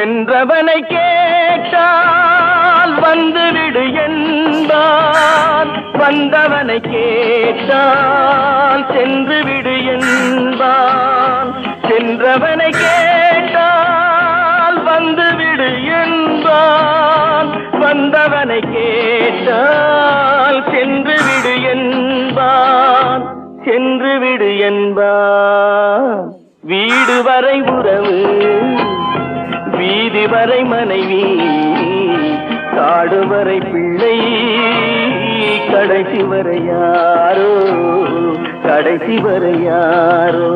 சென்றவனை கேட்டால் வந்துவிடு என்பான், வந்தவனை கேட்டால் சென்று விடு என்பான். சென்றவனை கேட்டால் வந்துவிடு என்பான், வந்தவனை கேட்டால் சென்று விடு என்பான், சென்று விடு என்பான். வீடு வரை உறவு, வீதி வரை மனைவி, காடு வரை பிள்ளை, கடைசி வரை யாரோ, கடைசி வரை யாரோ.